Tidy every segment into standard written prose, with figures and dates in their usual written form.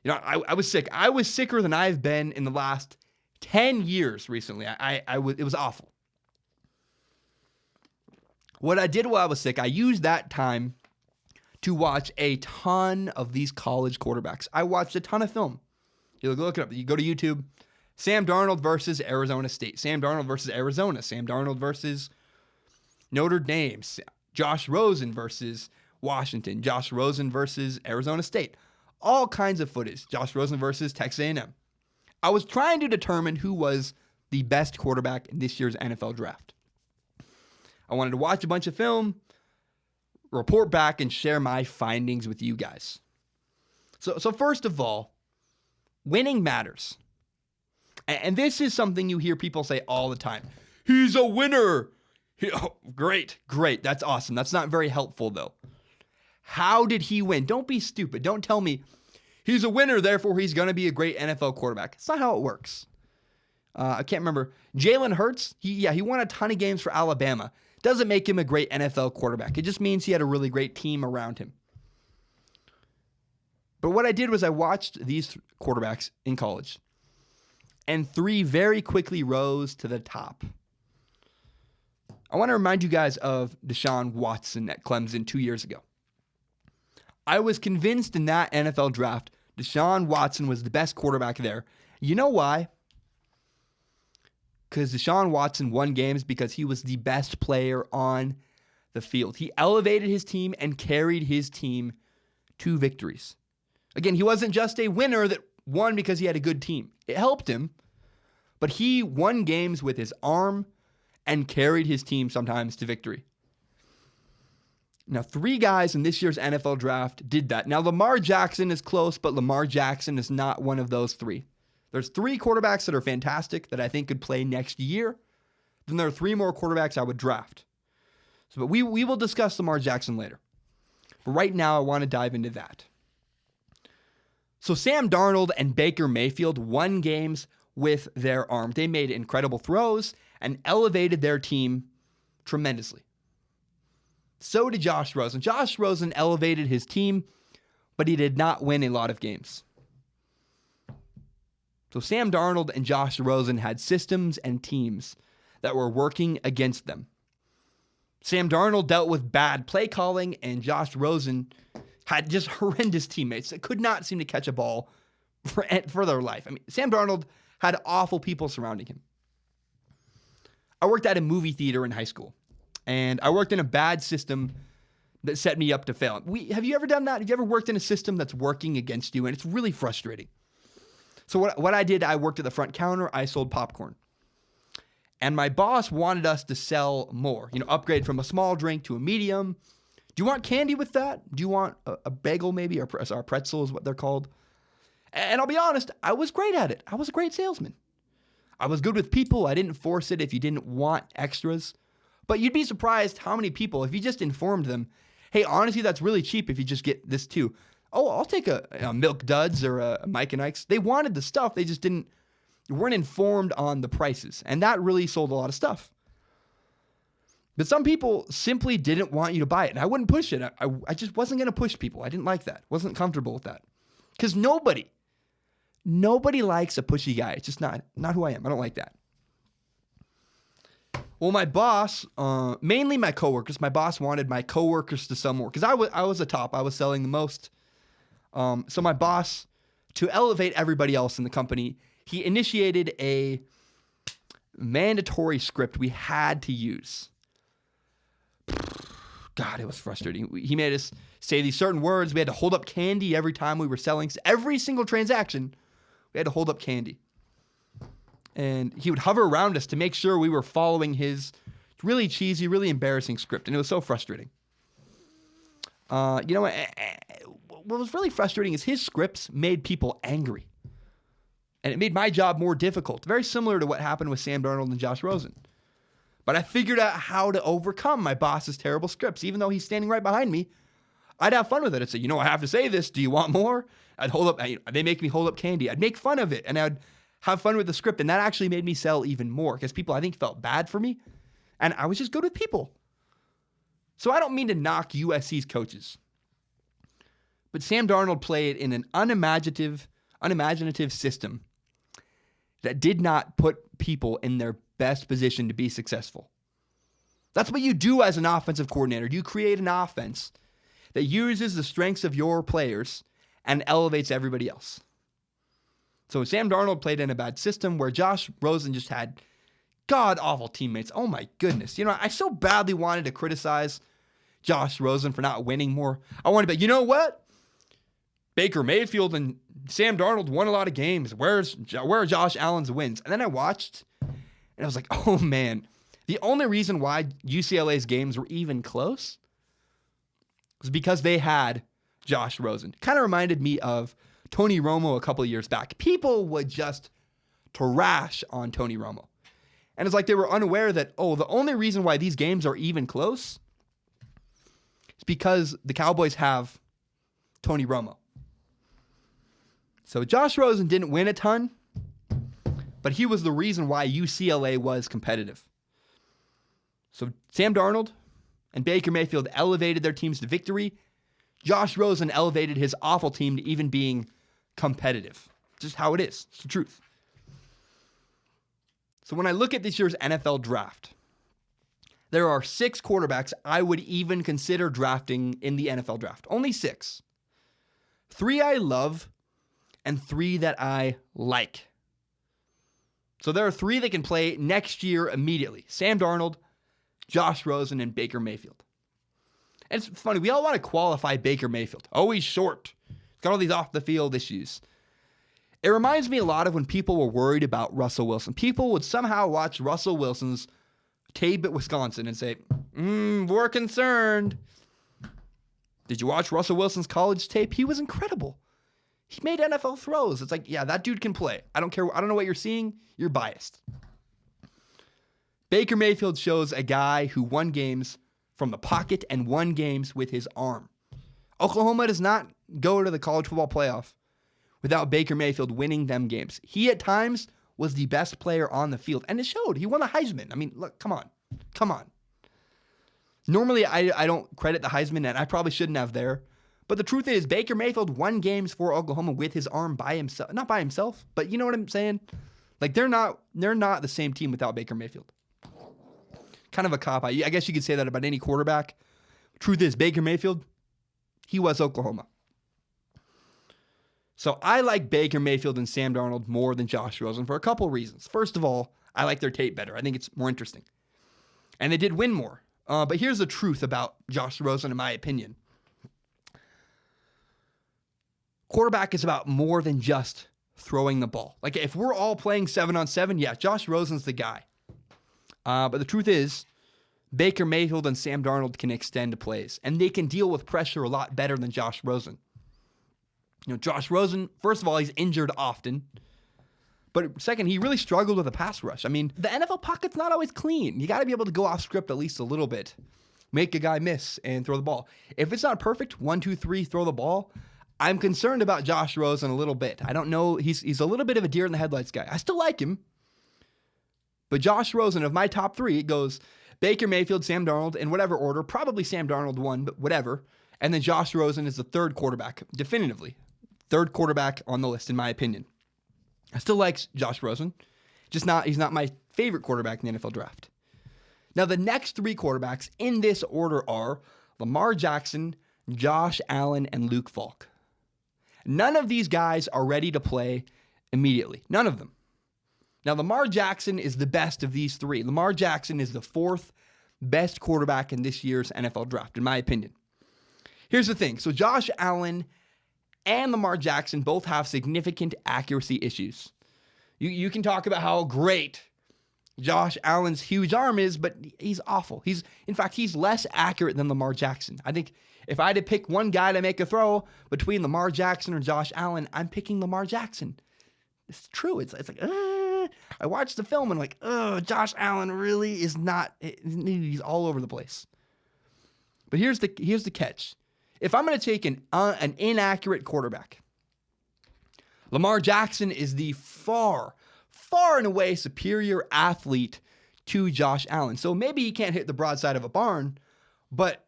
I was sick. I was sicker than I've been in the last 10 years recently. It was awful. What I did while I was sick, I used that time to watch a ton of these college quarterbacks. I watched a ton of film. You look it up. You go to YouTube. Sam Darnold versus Arizona State. Sam Darnold versus Arizona. Sam Darnold versus Notre Dame. Josh Rosen versus Washington. Josh Rosen versus Arizona State. All kinds of footage. Josh Rosen versus Texas A&M. I was trying to determine who was the best quarterback in this year's NFL draft. I wanted to watch a bunch of film, report back, and share my findings with you guys. So first of all, winning matters. And this is something you hear people say all the time. He's a winner. Great. That's awesome. That's not very helpful, though. How did he win? Don't be stupid. Don't tell me he's a winner, therefore he's going to be a great NFL quarterback. It's not how it works. I can't remember. Jalen Hurts, he won a ton of games for Alabama. Doesn't make him a great NFL quarterback. It just means he had a really great team around him. But what I did was I watched these quarterbacks in college, and 3 very quickly rose to the top. I want to remind you guys of Deshaun Watson at Clemson 2 years ago. I was convinced in that NFL draft, Deshaun Watson was the best quarterback there. You know why? Because Deshaun Watson won games because he was the best player on the field. He elevated his team and carried his team to victories. Again, he wasn't just a winner that won because he had a good team. It helped him, but he won games with his arm and carried his team sometimes to victory. Now, 3 guys in this year's NFL draft did that. Now, Lamar Jackson is close, but Lamar Jackson is not one of those 3. There's 3 quarterbacks that are fantastic that I think could play next year. Then there are 3 more quarterbacks I would draft. But we will discuss Lamar Jackson later. But right now, I want to dive into that. So Sam Darnold and Baker Mayfield won games with their arm. They made incredible throws and elevated their team tremendously. So did Josh Rosen. Josh Rosen elevated his team, but he did not win a lot of games. So Sam Darnold and Josh Rosen had systems and teams that were working against them. Sam Darnold dealt with bad play calling, and Josh Rosen had just horrendous teammates that could not seem to catch a ball for their life. I mean, Sam Darnold had awful people surrounding him. I worked at a movie theater in high school, and I worked in a bad system that set me up to fail. Have you ever done that? Have you ever worked in a system that's working against you? And it's really frustrating. So what I did, I worked at the front counter. I sold popcorn. And my boss wanted us to sell more, upgrade from a small drink to a medium. Do you want candy with that? Do you want a bagel maybe, or pretzel is what they're called? And I'll be honest, I was great at it. I was a great salesman. I was good with people. I didn't force it if you didn't want extras. But you'd be surprised how many people, if you just informed them, hey, honestly, that's really cheap if you just get this too. Oh, I'll take a Milk Duds or a Mike and Ike's. They wanted the stuff. They just weren't informed on the prices. And that really sold a lot of stuff. But some people simply didn't want you to buy it. And I wouldn't push it. I just wasn't going to push people. I didn't like that. Wasn't comfortable with that. Because nobody likes a pushy guy. It's just not who I am. I don't like that. Well, my boss, mainly my coworkers, my boss wanted my coworkers to sell more. Because I was the top. I was selling the most. So my boss, to elevate everybody else in the company, he initiated a mandatory script we had to use. God, it was frustrating. He made us say these certain words. We had to hold up candy every time we were selling. Every single transaction, we had to hold up candy. And he would hover around us to make sure we were following his really cheesy, really embarrassing script. And it was so frustrating. What was really frustrating is his scripts made people angry. And it made my job more difficult. Very similar to what happened with Sam Darnold and Josh Rosen. But I figured out how to overcome my boss's terrible scripts. Even though he's standing right behind me, I'd have fun with it. I'd say, I have to say this. Do you want more? I'd hold up. They make me hold up candy. I'd make fun of it. And I'd have fun with the script. And that actually made me sell even more. Because people, I think, felt bad for me. And I was just good with people. So I don't mean to knock USC's coaches. But Sam Darnold played in an unimaginative system that did not put people in their best position to be successful. That's what you do as an offensive coordinator. You create an offense that uses the strengths of your players and elevates everybody else. So Sam Darnold played in a bad system where Josh Rosen just had god-awful teammates. Oh my goodness. You know, I so badly wanted to criticize Josh Rosen for not winning more. I wanted to be, you know what? Baker Mayfield and Sam Darnold won a lot of games. Where are Josh Allen's wins? And then I watched, and I was like, oh man. The only reason why UCLA's games were even close was because they had Josh Rosen. Kind of reminded me of Tony Romo a couple of years back. People would just trash on Tony Romo. And it's like they were unaware that, the only reason why these games are even close is because the Cowboys have Tony Romo. So Josh Rosen didn't win a ton, but he was the reason why UCLA was competitive. So Sam Darnold and Baker Mayfield elevated their teams to victory. Josh Rosen elevated his awful team to even being competitive. Just how it is. It's the truth. So when I look at this year's NFL draft, there are 6 quarterbacks I would even consider drafting in the NFL draft. Only 6. 3 I love and 3 that I like. So there are 3 that can play next year immediately. Sam Darnold, Josh Rosen, and Baker Mayfield. And it's funny, we all want to qualify Baker Mayfield. Oh, he's short. He's got all these off-the-field issues. It reminds me a lot of when people were worried about Russell Wilson. People would somehow watch Russell Wilson's tape at Wisconsin and say, we're concerned. Did you watch Russell Wilson's college tape? He was incredible. He made NFL throws. It's like, yeah, that dude can play. I don't care. I don't know what you're seeing. You're biased. Baker Mayfield shows a guy who won games from the pocket and won games with his arm. Oklahoma does not go to the college football playoff without Baker Mayfield winning them games. He, at times, was the best player on the field, and it showed. He won the Heisman. I mean, look, come on. Normally, I don't credit the Heisman, and I probably shouldn't have there. But the truth is, Baker Mayfield won games for Oklahoma with his arm by himself. Not by himself, but you know what I'm saying? Like, they're not the same team without Baker Mayfield. Kind of a cop-out. I guess you could say that about any quarterback. Truth is, Baker Mayfield, he was Oklahoma. So I like Baker Mayfield and Sam Darnold more than Josh Rosen for a couple reasons. First of all, I like their tape better. I think it's more interesting. And they did win more. But here's the truth about Josh Rosen, in my opinion. Quarterback is about more than just throwing the ball. Like, if we're all playing 7-on-7, yeah, Josh Rosen's the guy. But the truth is, Baker Mayfield and Sam Darnold can extend plays, and they can deal with pressure a lot better than Josh Rosen. You know, Josh Rosen, first of all, he's injured often. But second, he really struggled with a pass rush. I mean, the NFL pocket's not always clean. You got to be able to go off script at least a little bit. Make a guy miss and throw the ball. If it's not perfect, 1, 2, 3, throw the ball. I'm concerned about Josh Rosen a little bit. I don't know. He's a little bit of a deer in the headlights guy. I still like him. But Josh Rosen, of my top 3, it goes Baker Mayfield, Sam Darnold, in whatever order. Probably Sam Darnold 1, but whatever. And then Josh Rosen is the 3rd quarterback, definitively. 3rd quarterback on the list, in my opinion. I still like Josh Rosen. He's not my favorite quarterback in the NFL draft. Now, the next 3 quarterbacks in this order are Lamar Jackson, Josh Allen, and Luke Falk. None of these guys are ready to play immediately. None of them. Now, Lamar Jackson is the best of these 3. Lamar Jackson is the 4th best quarterback in this year's NFL draft, in my opinion. Here's the thing. So Josh Allen and Lamar Jackson both have significant accuracy issues. You can talk about how great Josh Allen's huge arm is, but he's awful. In fact, he's less accurate than Lamar Jackson. I think if I had to pick one guy to make a throw between Lamar Jackson or Josh Allen, I'm picking Lamar Jackson. It's true. It's like, I watched the film and Josh Allen really is not, he's all over the place. But here's the catch. If I'm going to take an inaccurate quarterback, Lamar Jackson is the far and away superior athlete to Josh Allen. So maybe he can't hit the broadside of a barn, but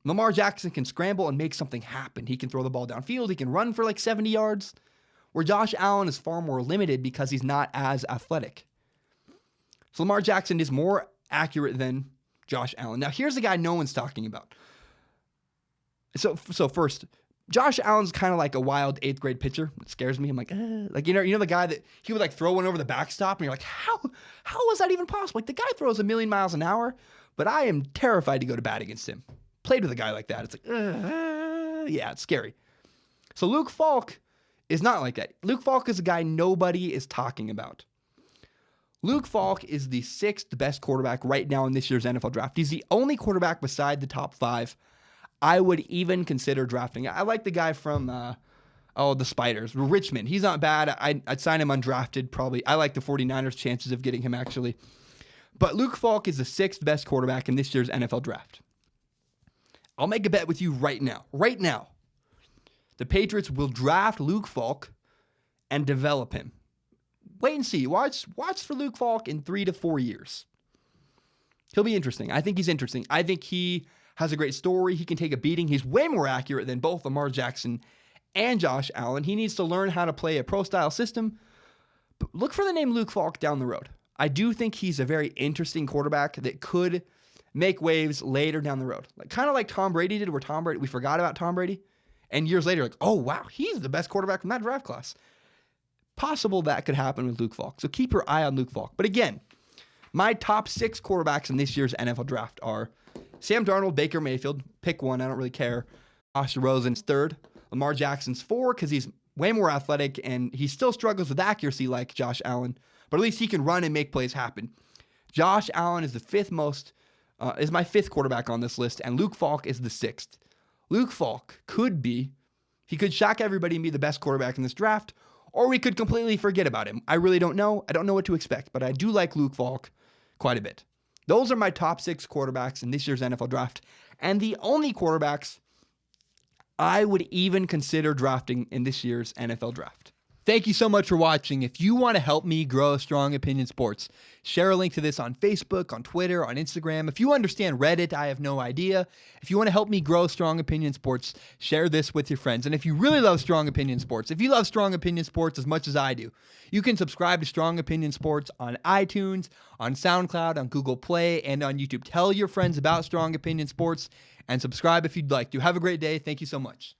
Lamar Jackson can scramble and make something happen. He can throw the ball downfield. He can run for like 70 yards, where Josh Allen is far more limited because he's not as athletic. So Lamar Jackson is more accurate than Josh Allen. Now, here's a guy no one's talking about. So first, Josh Allen's kind of like a wild 8th grade pitcher. It scares me. I'm like, you know the guy that he would like throw one over the backstop, and you're like, how was that even possible? Like, the guy throws a million miles an hour, but I am terrified to go to bat against him. Played with a guy like that. It's like, yeah, it's scary. So Luke Falk is not like that. Luke Falk is a guy nobody is talking about. Luke Falk is the 6th best quarterback right now in this year's NFL draft. He's the only quarterback beside the top 5 I would even consider drafting. I like the guy from, the Spiders, Richmond. He's not bad. I'd sign him undrafted probably. I like the 49ers' chances of getting him actually. But Luke Falk is the 6th best quarterback in this year's NFL draft. I'll make a bet with you right now. Right now. The Patriots will draft Luke Falk and develop him. Wait and see. Watch for Luke Falk in 3 to 4 years. He'll be interesting. I think he's interesting. I think he has a great story. He can take a beating. He's way more accurate than both Lamar Jackson and Josh Allen. He needs to learn how to play a pro-style system. But look for the name Luke Falk down the road. I do think he's a very interesting quarterback that could make waves later down the road. Kind of like Tom Brady did, where we forgot about Tom Brady. And years later, like, oh, wow, he's the best quarterback from that draft class. Possible that could happen with Luke Falk. So keep your eye on Luke Falk. But again, my top 6 quarterbacks in this year's NFL draft are Sam Darnold, Baker Mayfield. Pick one. I don't really care. Josh Rosen's 3rd. Lamar Jackson's 4 because he's way more athletic and he still struggles with accuracy like Josh Allen. But at least he can run and make plays happen. Josh Allen is the 5th most, is my 5th quarterback on this list, and Luke Falk is the 6th. Luke Falk he could shock everybody and be the best quarterback in this draft, or we could completely forget about him. I really don't know. I don't know what to expect, but I do like Luke Falk quite a bit. Those are my top 6 quarterbacks in this year's NFL draft, and the only quarterbacks I would even consider drafting in this year's NFL draft. Thank you so much for watching. If you want to help me grow Strong Opinion Sports, share a link to this on Facebook, on Twitter, on Instagram. If you understand Reddit, I have no idea. If you want to help me grow Strong Opinion Sports, share this with your friends. And if you really love Strong Opinion Sports, if you love Strong Opinion Sports as much as I do, you can subscribe to Strong Opinion Sports on iTunes, on SoundCloud, on Google Play, and on YouTube. Tell your friends about Strong Opinion Sports and subscribe if you'd like to. Have a great day. Thank you so much.